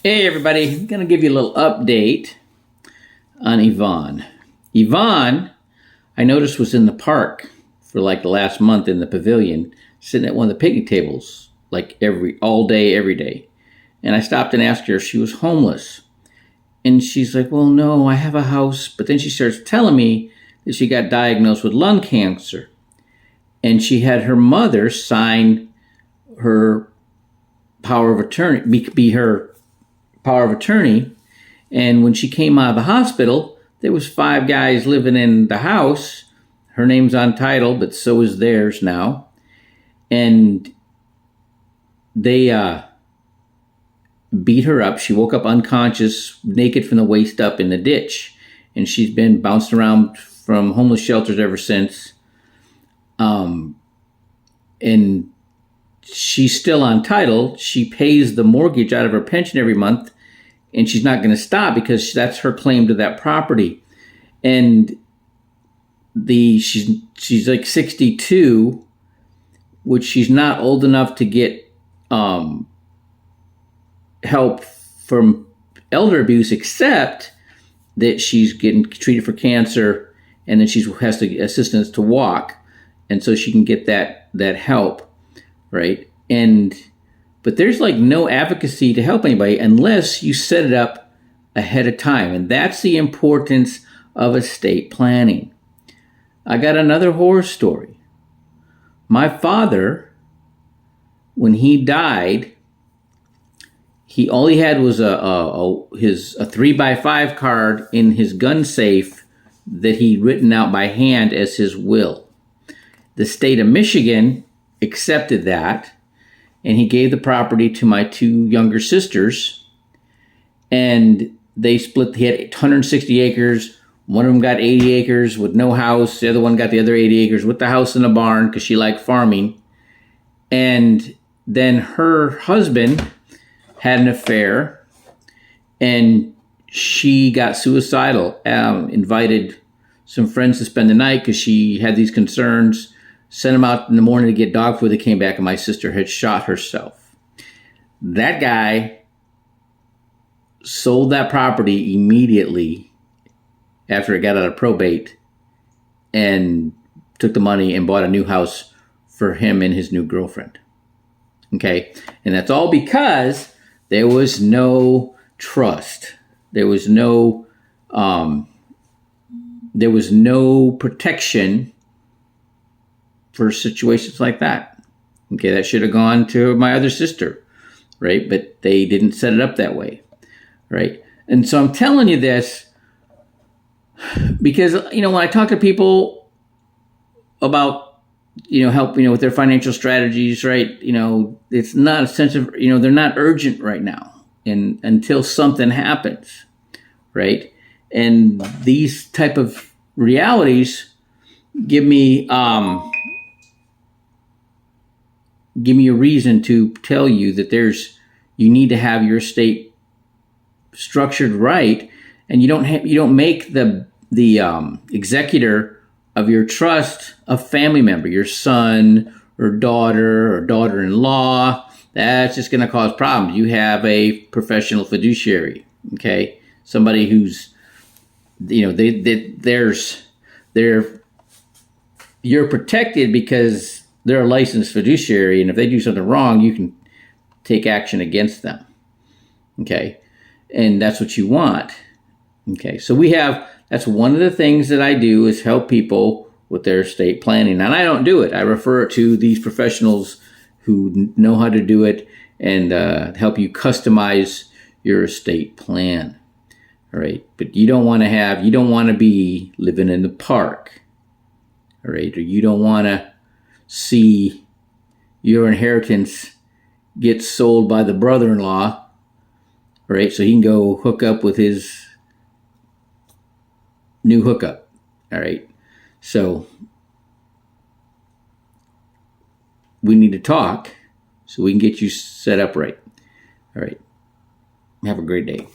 Hey everybody, I'm going to give you a little update on Yvonne. Yvonne, I noticed, was in the park for like the last month in the pavilion, sitting at one of the picnic tables, like all day, every day. And I stopped and asked her if she was homeless. And she's like, well, no, I have a house. But then she starts telling me that she got diagnosed with lung cancer. And she had her mother sign her power of attorney, be her power of attorney. And when she came out of the hospital, there was 5 guys living in the house. Her name's on title, but so is theirs now. And they beat her up. She woke up unconscious, naked from the waist up in the ditch. And she's been bounced around from homeless shelters ever since. And she's still on title. She pays the mortgage out of her pension every month. And she's not going to stop because that's her claim to that property. And she's like 62, which she's not old enough to get help from elder abuse, except that she's getting treated for cancer, and then she has to assistance to walk, and so she can get that help, right? But there's like no advocacy to help anybody unless you set it up ahead of time. And that's the importance of estate planning. I got another horror story. My father, when he died, all he had was a 3x5 card in his gun safe that he'd written out by hand as his will. The state of Michigan accepted that, and he gave the property to my 2 younger sisters, and they split. He had 160 acres. One of them got 80 acres with no house. The other one got the other 80 acres with the house and a barn because she liked farming. And then her husband had an affair, and she got suicidal, invited some friends to spend the night because she had these concerns. Sent them out in the morning to get dog food. They came back and my sister had shot herself. That guy sold that property immediately after it got out of probate and took the money and bought a new house for him and his new girlfriend. Okay? And that's all because there was no trust. There was no protection for situations like that. Okay, that should have gone to my other sister, right? But they didn't set it up that way, right? And so I'm telling you this because, when I talk to people about, help, with their financial strategies, right? It's not a sense of, they're not urgent right now and until something happens, right? And these type of realities give me a reason to tell you that you need to have your estate structured right, and you don't make the executor of your trust a family member, your son or daughter-in-law. That's just going to cause problems. You have a professional fiduciary, okay? Somebody who's, you're protected because they're a licensed fiduciary, and if they do something wrong, you can take action against them. Okay? And that's what you want. Okay, so that's one of the things that I do is help people with their estate planning. And I don't do it. I refer it to these professionals who know how to do it and help you customize your estate plan. All right? But you don't want to be living in the park. All right? Or you don't want to see your inheritance get sold by the brother-in-law, right? So he can go hook up with his new hookup, all right? So we need to talk so we can get you set up right. All right. Have a great day.